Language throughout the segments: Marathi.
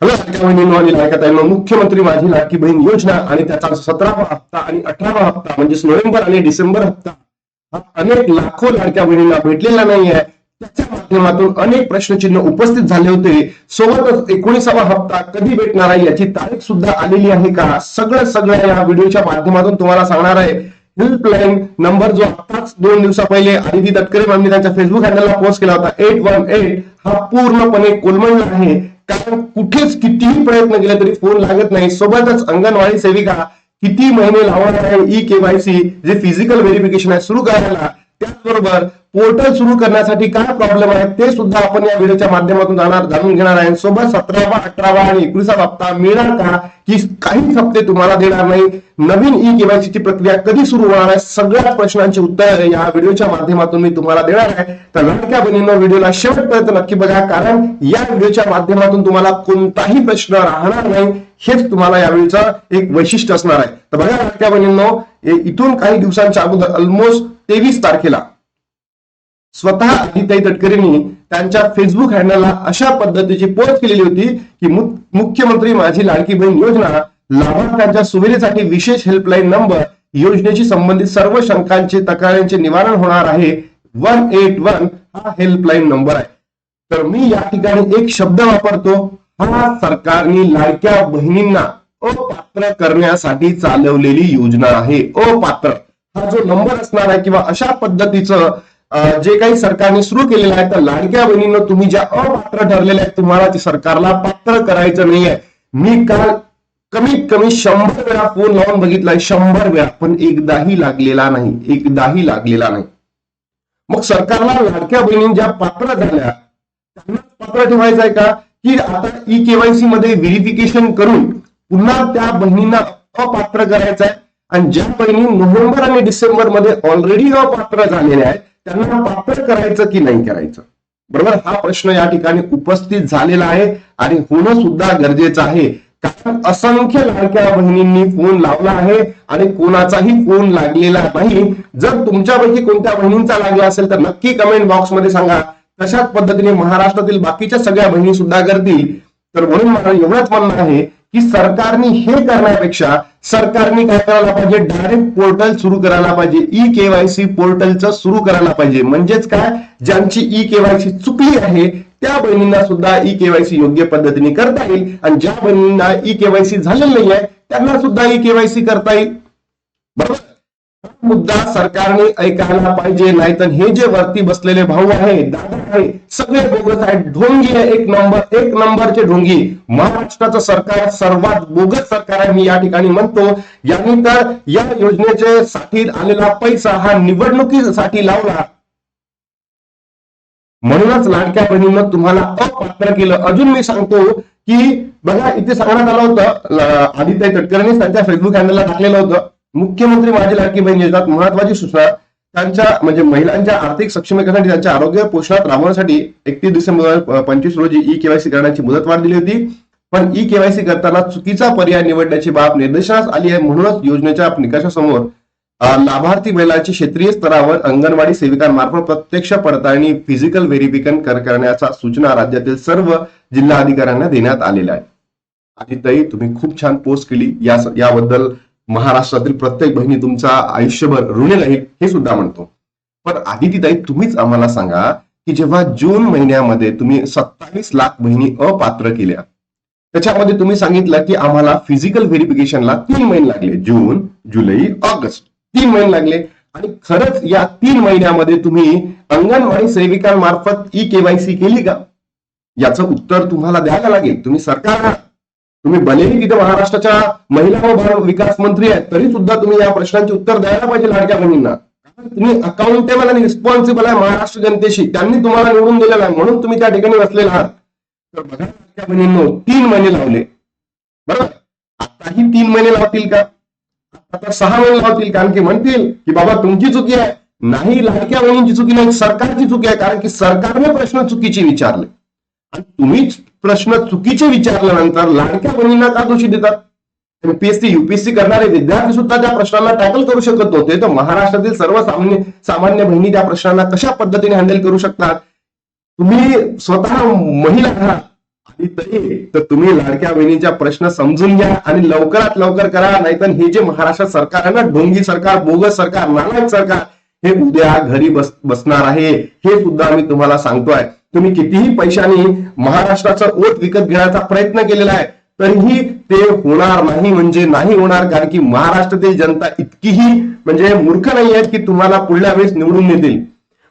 हॅलो लाडक्या बहिणींनो आणि लाडक्या ताईंनो, मुख्यमंत्री माझी लाडकी बहीण योजना आणि त्याचा 17वा हप्ता आणि 18वा हप्ता म्हणजेच नोव्हेंबर आणि डिसेंबर हप्ता हा अनेक लाखो लाडक्या बहिणींना भेटलेला नाही आहे. त्याच्या माध्यमातून अनेक प्रश्नचिन्ह उपस्थित झाले होते. सोबतच 19वा हप्ता कधी भेटणार आहे याची तारीख सुद्धा आलेली आहे का, सगळं या व्हिडिओच्या माध्यमातून तुम्हाला सांगणार आहे. हेल्पलाईन नंबर जो आताच 2 दिवसा पहिले आदिती तटकरे मॅमनी त्यांच्या फेसबुक हँडलला पोस्ट केला होता 818 हा पूर्णपणे कोलमडला आहे. कारण कुठेच कितीही प्रयत्न केले तरी फोन लागत नाही. सोबतच अंगणवाडी सेविका किती महिने लावणार आहे ई केवायसी जे फिजिकल व्हेरिफिकेशन आहे सुरू करायला, त्याचबरोबर पोर्टल सुरू करण्यासाठी काय प्रॉब्लेम आहे ते सुद्धा आपण या व्हिडिओच्या माध्यमातून जाणून घेणार आहे. सोबत 17वा 18वा आणि 19वा हप्ता मिळणार का की काहीच हप्ते तुम्हाला देणार नाही, नवीन ई केवायसी ची प्रक्रिया कधी सुरू होणार आहे, सगळ्याच प्रश्नांची उत्तर या व्हिडिओच्या माध्यमातून मी तुम्हाला देणार आहे. तर लाडक्या बहिणींनो व्हिडिओला शेवटपर्यंत नक्की बघा, कारण या व्हिडिओच्या माध्यमातून तुम्हाला कोणताही प्रश्न राहणार नाही. हेच तुम्हाला या व्हिडिओचा एक वैशिष्ट्य असणार आहे. तर बघा लाडक्या बहिणींनो, इथून काही दिवसांच्या अगोदर ऑलमोस्ट 23 तारखेला स्वतः आदिताई तटकरेंनी त्यांच्या फेसबुक हँडलला अशा पद्धतीची पोस्ट केलेली होती की मुख्यमंत्री माझी लाडकी बहीण योजना लाभार्थ्यांच्या सुविधेसाठी विशेष हेल्पलाईन नंबर योजनेशी संबंधित सर्व शंकांचे तक्रारींचे निवारण होणार आहे. 181 हा हेल्पलाईन नंबर आहे. तर मी या ठिकाणी एक शब्द वापरतो, हा सरकारने लाडक्या बहिणींना अपात्र करण्यासाठी चालवलेली योजना आहे. अपात्र हा जो नंबर असणार आहे किंवा अशा पद्धतीचं जे काही सरकारने सुरू केलेलं आहे, तर लाडक्या बहिणींना तुम्ही ज्या अपात्र ठरलेल्या आहेत तुम्हाला ते सरकारला पात्र करायचं नाहीये. मी काल कमीत कमी 100 वेळा फोन लावून बघितलाय, 100 वेळा, पण एकदाही लागलेला नाही. मग सरकारला लाडक्या बहिणी ज्या पात्र झाल्या त्यांना पात्र ठेवायचं आहे का, की आता ई केवायसी मध्ये व्हेरिफिकेशन करून पुन्हा त्या बहिणींना अपात्र करायचं आहे? आणि ज्या बहिणी नोव्हेंबर आणि डिसेंबर मध्ये ऑलरेडी अपात्र झालेल्या आहेत त्यांना पात्र करायचं की नाही करायचं, बरोबर, हा प्रश्न या ठिकाणी उपस्थित झालेला आहे आणि होणं सुद्धा गरजेचं आहे. कारण असंख्य लाडक्या बहिणींनी फोन लावला आहे आणि कोणाचाही फोन लागलेला नाही. जर तुमच्यापैकी कोणत्या बहिणींचा लागला असेल तर नक्की कमेंट बॉक्समध्ये सांगा. तशाच पद्धतीने महाराष्ट्रातील बाकीच्या सगळ्या बहिणी सुद्धा करतील. तर म्हणून मला एवढंच म्हणणं आहे की सरकारने हे करण्यापेक्षा सरकारने काय करायला पाहिजे, डायरेक्ट पोर्टल सुरू करायला पाहिजे, ई केवायसी पोर्टलचं सुरू करायला पाहिजे. म्हणजेच काय, ज्यांची ई केवायसी चुकली आहे त्या बहिणींना सुद्धा ई केवायसी योग्य पद्धतीने करता येईल आणि ज्या बहिणींना ई केवायसी झालेलं नाही आहे त्यांना सुद्धा ई केवायसी करता येईल, बरोबर. मुद्दा सरकारने ऐकायला पाहिजे. नाहीतर हे जे वरती बसलेले भाऊ आहे, दादा आहे, सगळे बोगस आहेत, ढोंगी आहे, एक नंबरचे ढोंगी. महाराष्ट्राचं सरकार सर्वात बोगस सरकार आहे मी या ठिकाणी म्हणतो. यांनी तर या योजनेचे साठी आलेला पैसा हा निवडणुकीसाठी लावला. म्हणूनच लाडक्या बहिणींना तुम्हाला अपात्र केलं. अजून मी सांगतो की बघा, इथे सांगण्यात आलं होतं, आदित्य तटकरेंनी त्यांच्या फेसबुक हँडलला टाकलेलं होतं, मुख्यमंत्री माझी लाडकी बहीण योजनेत महत्वाची सूचना, त्यांच्या म्हणजे महिलांच्या आर्थिक सक्षमीकरणासाठी त्यांच्या आरोग्य पोषणात राबवण्यासाठी 31 डिसेंबर 2025 रोजी ई केवायसी करण्याची मुदतवाढ दिली होती. पण ई केवायसी करताना चुकीचा पर्याय निवडण्याची बाब निदर्शनास आली आहे. म्हणूनच योजनेच्या निकषासमोर लाभार्थी महिलांची क्षेत्रीय स्तरावर अंगणवाडी सेविकांमार्फत प्रत्यक्ष पडताळणी फिजिकल व्हेरिफिकेशन करण्याच्या सूचना राज्यातील सर्व जिल्हा अधिकाऱ्यांना देण्यात आलेल्या आहेत. आदिताई, तुम्ही खूप छान पोस्ट केली, याबद्दल महाराष्ट्रातील प्रत्येक बहिणी तुमचा आयुष्यभर ऋणी राहील हे सुद्धा म्हणतो. पण आदितीताई, तुम्हीच आम्हाला सांगा की जेव्हा जून महिन्यामध्ये तुम्ही 27 लाख बहिणी अपात्र केल्या, त्याच्यामध्ये तुम्ही सांगितलं की आम्हाला फिजिकल व्हेरिफिकेशनला 3 महिने लागले, जून, जुलै, ऑगस्ट 3 महिने लागले. आणि खरंच या 3 महिन्यामध्ये तुम्ही अंगणवाडी सेविकांमार्फत ई केवायसी केली का, याचं उत्तर तुम्हाला द्यायला लागेल. तुम्ही सरकार, तुम्ही भलेही तिथे महाराष्ट्राच्या महिला व बाल विकास मंत्री आहेत तरी सुद्धा तुम्ही या प्रश्नांचे उत्तर द्यायला पाहिजे लाडक्या बहिणींना. तुम्ही अकाउंटेबल आणि रिस्पॉन्सिबल आहे महाराष्ट्र जनतेशी, त्यांनी तुम्हाला निवडून दिलेला आहे म्हणून तुम्ही त्या ठिकाणी बसलेला आहात. तर बघा लाडक्या बहिणींनो, 3 महिने लावले, बरोबर. आताही 3 महिने लावतील का, आता 6 महिने लावतील, कारण की म्हणतील की बाबा तुमची चुकी आहे. नाही, लाडक्या बहिणींची चुकी नाही, सरकारची चुकी आहे. कारण की सरकारने प्रश्न चुकीचे विचारले आणि तुम्हीच प्रश्न चुकीचे विचारल्यानंतर लाडक्या बहिणींना का दोषी देतात. एमपीएससी युपीएससी करणारे विद्यार्थी सुद्धा त्या प्रश्नांना टॅकल करू शकत नव्हते, तर महाराष्ट्रातील सर्व सामान्य बहिणी त्या प्रश्नांना कशा पद्धतीने हँडल करू शकतात. तुम्ही स्वतः महिला आहात आणि तरी तर तुम्ही लाडक्या बहिणीचा प्रश्न समजून घ्या आणि लवकरात लवकर करा, नाहीतर हे जे महाराष्ट्र सरकार आहे ना, ढोंगी सरकार, बोगस सरकार, नालायक सरकार, हे उद्या घरी बसणार आहे, हे सुद्धा मी तुम्हाला सांगतोय. तुम्ही कितीही पैशाने महाराष्ट्राचा ओट विकत घेण्याचा प्रयत्न केलेला आहे, तरीही ते होणार नाही म्हणजे नाही होणार. कारण की महाराष्ट्रातील जनता इतकीही म्हणजे मूर्ख नाही आहे की तुम्हाला पुढल्या वेळेस निवडून देतील.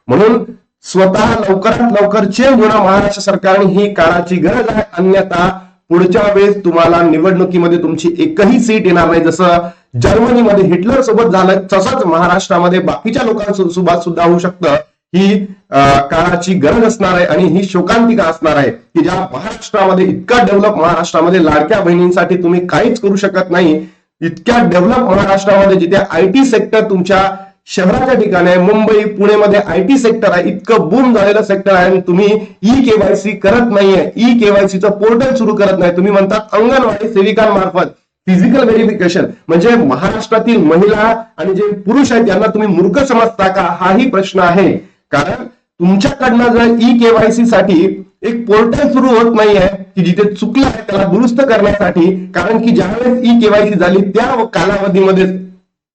म्हणून स्वतः लवकरात लवकर चेंज होणं महाराष्ट्र सरकारने ही काळाची गरज आहे. अन्यथा पुढच्या वेळेस तुम्हाला निवडणुकीमध्ये तुमची एकही सीट येणार नाही. जसं जर्मनीमध्ये हिटलर सोबत झालं, तसंच महाराष्ट्रामध्ये बाकीच्या लोकांसोबत सुद्धा होऊ शकतं. ही काळाची गरज असणार आहे आणि ही शोकांतिका असणार आहे की ज्या महाराष्ट्रामध्ये इतका डेव्हलप महाराष्ट्रामध्ये लाडक्या बहिणींसाठी तुम्ही काहीच करू शकत नाही. इतक्या डेव्हलप महाराष्ट्रामध्ये जिथे आयटी सेक्टर तुमच्या शहराच्या ठिकाणी आहे, मुंबई पुणेमध्ये आयटी सेक्टर आहे, इतकं बूम झालेलं सेक्टर आहे आणि तुम्ही ई केवायसी करत नाहीये, ई केवायसीचं पोर्टल सुरू करत नाही. तुम्ही म्हणतात अंगणवाडी सेविकांमार्फत फिजिकल व्हेरिफिकेशन. म्हणजे महाराष्ट्रातील महिला आणि जे पुरुष आहेत यांना तुम्ही मूर्ख समजता का, हाही प्रश्न आहे. कारण तुमच्याकडनं जर ई केवायसी साठी एक पोर्टल सुरू होत नाहीये की जिथे चुकलं आहे त्याला दुरुस्त करण्यासाठी, कारण की ज्यावेळेस ई केवायसी झाली त्या कालावधीमध्ये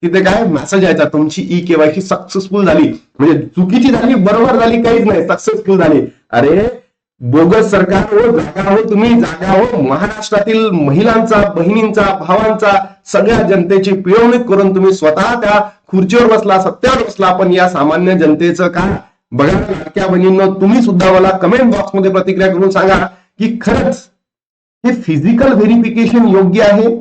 तिथे काय मेसेज यायचा, तुमची ई केवायसी सक्सेसफुल झाली. म्हणजे चुकीची झाली, बरोबर झाली, काहीच नाही, सक्सेसफुल झाली. अरे बोगस सरकार हो, जागा हो, तुम्ही जागा हो. महाराष्ट्रातील महिलांचा, बहिणींचा, भावांचा, सगळ्या जनतेची पिळवणूक करून तुम्ही स्वतः त्या खुर्चीवर बसला, सत्तेवर बसला. पण या सामान्य जनतेचं काय बघा. लाडक्या बहिणींनो, तुम्ही सुद्धा मला कमेंट बॉक्समध्ये प्रतिक्रिया करून सांगा की खरंच हे फिजिकल व्हेरिफिकेशन योग्य आहे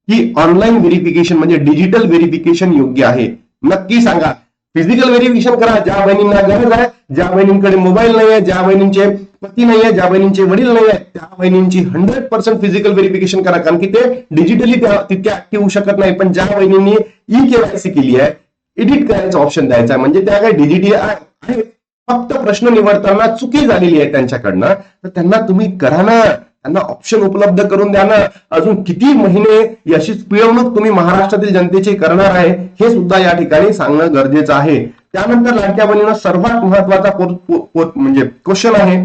की ऑनलाईन व्हेरिफिकेशन म्हणजे डिजिटल व्हेरिफिकेशन योग्य आहे. नक्की सांगा. फिजिकल व्हेरिफिकेशन करा ज्या बहिणींना गरज आहे, ज्या बहिणींकडे मोबाईल नाही आहे, ज्या बहिणींचे पती नाही आहे, ज्या बहिणींचे वडील नाही आहेत, त्या बहिणींची 100% फिजिकल व्हेरिफिकेशन करा. कारण की ते डिजिटली तितक्या ऍक्टिव्ह होऊ शकत नाही. पण ज्या बहिणींनी ई केवायसी केली आहे, एडिट करायचं ऑप्शन द्यायचा आहे, म्हणजे त्या काय डिजिटली आहे, फक्त प्रश्न निवडताना चुकी झालेली आहे त्यांच्याकडनं, तर त्यांना तुम्ही करा ना, त्यांना ऑप्शन उपलब्ध करून द्या ना. अजून किती महिने अशीच पिळवणूक तुम्ही महाराष्ट्रातील जनतेची करणार आहे हे सुद्धा या ठिकाणी सांगणं गरजेचं आहे. त्यानंतर लाडक्या बहिणींना सर्वात महत्वाचा म्हणजे क्वेश्चन आहे,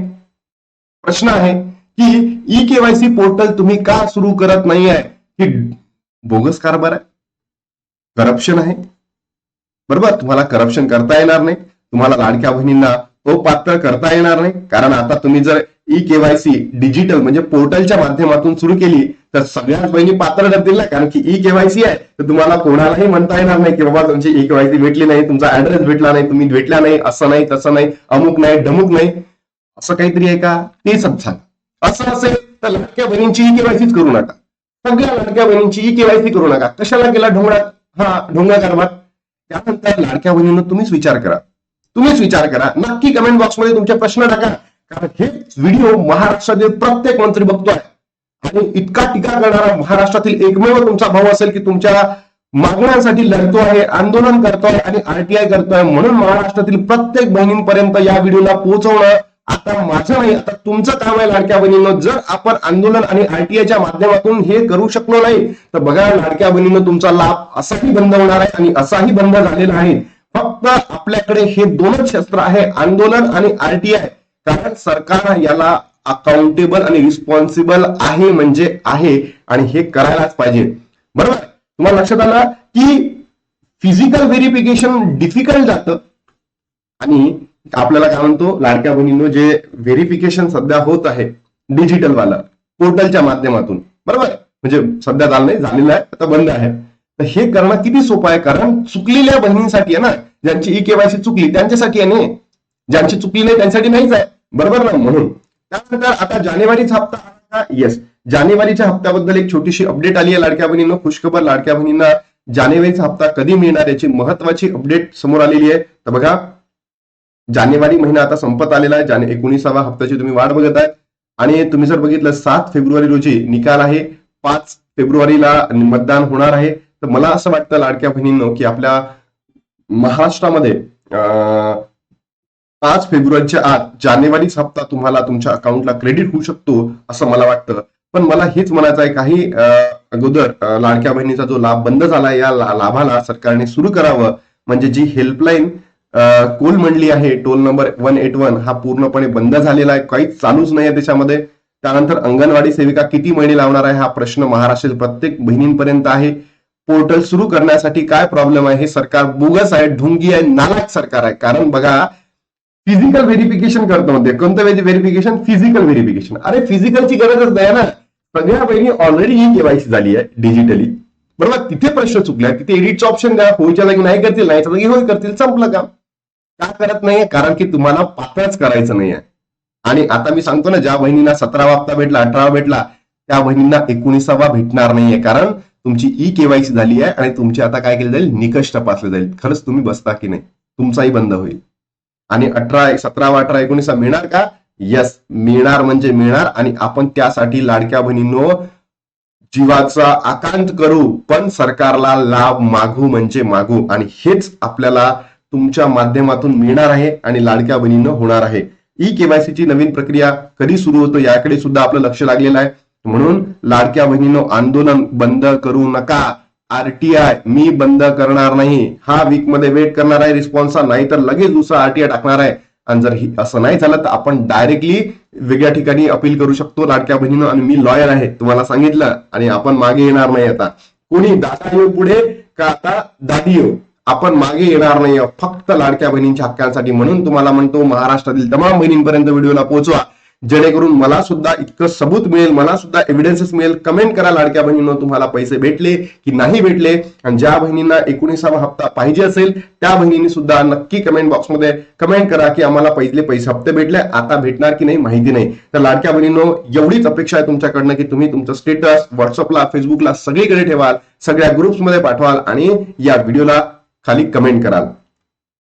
प्रश्न आहे की ई केवायसी पोर्टल तुम्ही का सुरू करत नाही आहे. ही बोगस कारभार आहे, करप्शन आहे. बरोबर, तुम्हाला करप्शन करता येणार नाही, तुम्हाला लाडक्या बहिणींना अपात्र करता येणार नाही. कारण आता तुम्ही जर ई केवायसी डिजिटल म्हणजे पोर्टलच्या माध्यमातून सुरू केली तर सगळ्याच बहिणी पात्र ठरतील ना. कारण की ई केवायसी आहे तर तुम्हाला कोणालाही म्हणता येणार नाही की बाबा तुमची ई केवायसी भेटली नाही, तुमचा ऍड्रेस भेटला नाही, तुम्ही भेटला नाही, असं नाही, तसं नाही, अमुक नाही, ढमुक नाही, असं काहीतरी आहे का ते सांगा. असं असेल तर लाडक्या बहिणींची ई केवायसीच करू नका. सगळ्या लाडक्या बहिणींची ई केवायसी करू नका. कशाला केला ढोंगा कारभार. त्यानंतर लाडक्या बहिणींना तुम्हीच विचार करा. नक्की कमेंट बॉक्समध्ये तुमचे प्रश्न टाका. कारण हे व्हिडिओ महाराष्ट्रातील प्रत्येक मंत्री बघतोय आणि इतका टीका करणारा महाराष्ट्रातील एकमेव तुमचा भाऊ असेल की तुमच्या मागण्यांसाठी लढतो आहे, आंदोलन करतोय आणि आरटीआय करतोय. म्हणून महाराष्ट्रातील प्रत्येक बहिणींपर्यंत या व्हिडिओला पोहोचवणं आता माझं नाही, आता तुमचं काम आहे लाडक्या बहिणींनो. जर आपण आंदोलन आणि आरटीआयच्या माध्यमातून हे करू शकलो नाही तर बघा लाडक्या बहिणींनो, तुमचा लाभ असाही बंद होणार आहे आणि असाही बंद झालेला आहे. फक्त आपल्याकडे हे दोनच शस्त्र आहे, आंदोलन आणि आरटीआय. कारण सरकार याला अकाउंटेबल आणि रिस्पॉन्सिबल आहे म्हणजे आहे आणि हे करायलाच पाहिजे. बरोबर, तुम्हाला लक्षात आलं की फिजिकल व्हेरिफिकेशन डिफिकल्ट जातं आणि आपल्याला काय म्हणतो लाडक्या बहिणींनो, जे व्हेरिफिकेशन सध्या होत आहे डिजिटल वाला पोर्टलच्या माध्यमातून, बरोबर, म्हणजे सध्या झालं नाही, झालेलं आहे, आता बंद आहे. तर हे करणं किती सोपं आहे. कारण चुकलेल्या बहिणींसाठी आहे ना, ज्यांची ई केवायसी चुकली त्यांच्यासाठी आहे ना, ज्यांची चुकली नाही त्यांच्यासाठी नाहीच आहे. बरोबर ना. म्हणून त्यानंतर आता जानेवारीचा हप्ता आला. येस, जानेवारीच्या हप्त्याबद्दल एक छोटीशी अपडेट आली आहे लाडक्या बहिणींना. खुशखबर, लाडक्या बहिणींना जानेवारीचा हप्ता कधी मिळणार याची महत्वाची अपडेट समोर आलेली आहे. तर बघा, जानेवारी महिना आता संपत आलेला आहे. 19व्या हप्त्याची तुम्ही वाट बघत आहे आणि तुम्ही जर बघितलं 7 फेब्रुवारी रोजी निकाल आहे, 5 फेब्रुवारीला मतदान होणार आहे. तर मला असं वाटतं लाडक्या बहिणींनो की आपल्या महाराष्ट्रामध्ये 5 फेब्रुवारीच्या आत जानेवारीचा हप्ता तुम्हाला तुमच्या अकाउंटला क्रेडिट होऊ शकतो असं मला वाटतं. पण मला हेच म्हणायचं आहे, काही अगोदर लाडक्या बहिणीचा जो लाभ बंद झाला, या लाभाला सरकारने सुरू करावं. म्हणजे जी हेल्पलाईन कोल मंडली आहे, टोल नंबर 181 हा पूर्णपणे बंद झालेला आहे, काहीच चालूच नाही त्याच्यामध्ये. त्यानंतर अंगणवाडी सेविका किती महिने लावणार आहे हा प्रश्न महाराष्ट्रातील प्रत्येक बहिणींपर्यंत आहे. पोर्टल सुरू करण्यासाठी काय प्रॉब्लेम आहे? हे सरकार बोगस आहे, ढोंगी आहे, नालायक सरकार आहे. कारण बघा, फिजिकल व्हेरिफिकेशन करतो म्हणते. कोणतं व्हेरिफिकेशन? Physical verification. अरे फिजिकलची गरजच नाही ना, सगळ्या बहिणी ऑलरेडी ही केवायसी झाली आहे डिजिटली, बरोबर. तिथे प्रश्न चुकला, तिथे एडिटचं ऑप्शन द्या. होईच्या जागी नाही करतील, नाहीच्या जागी होय करतील, संपलं काम. का करत नाहीये? कारण की तुम्हाला पात्रच करायचं नाहीये. आणि आता मी सांगतो ना, ज्या बहिणींना 17वा हप्ता भेटला, 18वा भेटला, त्या बहिणींना 19वा भेटणार नाहीये. कारण तुमची ई केवायसी झाली आहे आणि तुमची आता काय केलं जाईल? निकष तपासले जाईल. खरंच तुम्ही बसता की नाही, तुमचाही बंद होईल. आणि 17वा 18 19 मिळणार का? यस, मिळणार म्हणजे मिळणार. आणि आपण त्यासाठी लाडक्या बहिणींनो जीवाचा आकांत करू, पण सरकारला लाभ मागू म्हणजे मागू. आणि हेच आपल्याला तुमच्या माध्यमातून मिळणार आहे आणि लाडक्या बहिणींनो होणार आहे. ई केवायसीची नवीन प्रक्रिया कधी सुरू होतो याकडे सुद्धा आपलं लक्ष लागलेलं आहे. म्हणून लाडक्या बहिणींनो आंदोलन बंद करू नका. आरटीआय मी बंद करणार नाही. हा वीक मध्ये वेट करणार आहे रिस्पॉन्सचा, नाही तर लगेच दुसरा आरटीआय टाकणार आहे. आणि जर असं नाही झालं तर आपण डायरेक्टली वेगळ्या ठिकाणी अपील करू शकतो लाडक्या बहिणींनो. आणि मी लॉयर आहे, तुम्हाला सांगितलं, आणि आपण मागे येणार नाही. आता कोणी दादा येऊ पुढे का आता दादी येऊ, आपण मागे येणार नाही, फक्त लाडक्या बहिणींच्या हक्कांसाठी. म्हणून तुम्हाला म्हणतो, महाराष्ट्रातील तमाम बहिणींपर्यंत व्हिडिओला पोहोचवा, जेणेकरून मला सुद्धा इतकं सबूत मिळेल, मला सुद्धा एव्हिडन्सेस मिळेल. कमेंट करा लाडक्या बहिणींनो, तुम्हाला पैसे भेटले की नाही भेटले. आणि ज्या बहिणींना 19वा हप्ता पाहिजे असेल त्या बहिणींनी सुद्धा नक्की कमेंट बॉक्समध्ये कमेंट करा की आम्हाला पहिले पैसे हप्ते भेटले, आता भेटणार की नाही माहिती नाही. तर लाडक्या बहिणींनो, एवढीच अपेक्षा आहे तुमच्याकडनं की तुम्ही तुमचं स्टेटस व्हॉट्सअपला, फेसबुकला सगळीकडे ठेवाल, सगळ्या ग्रुप्समध्ये पाठवाल आणि या व्हिडिओला खाली कमेंट कराल.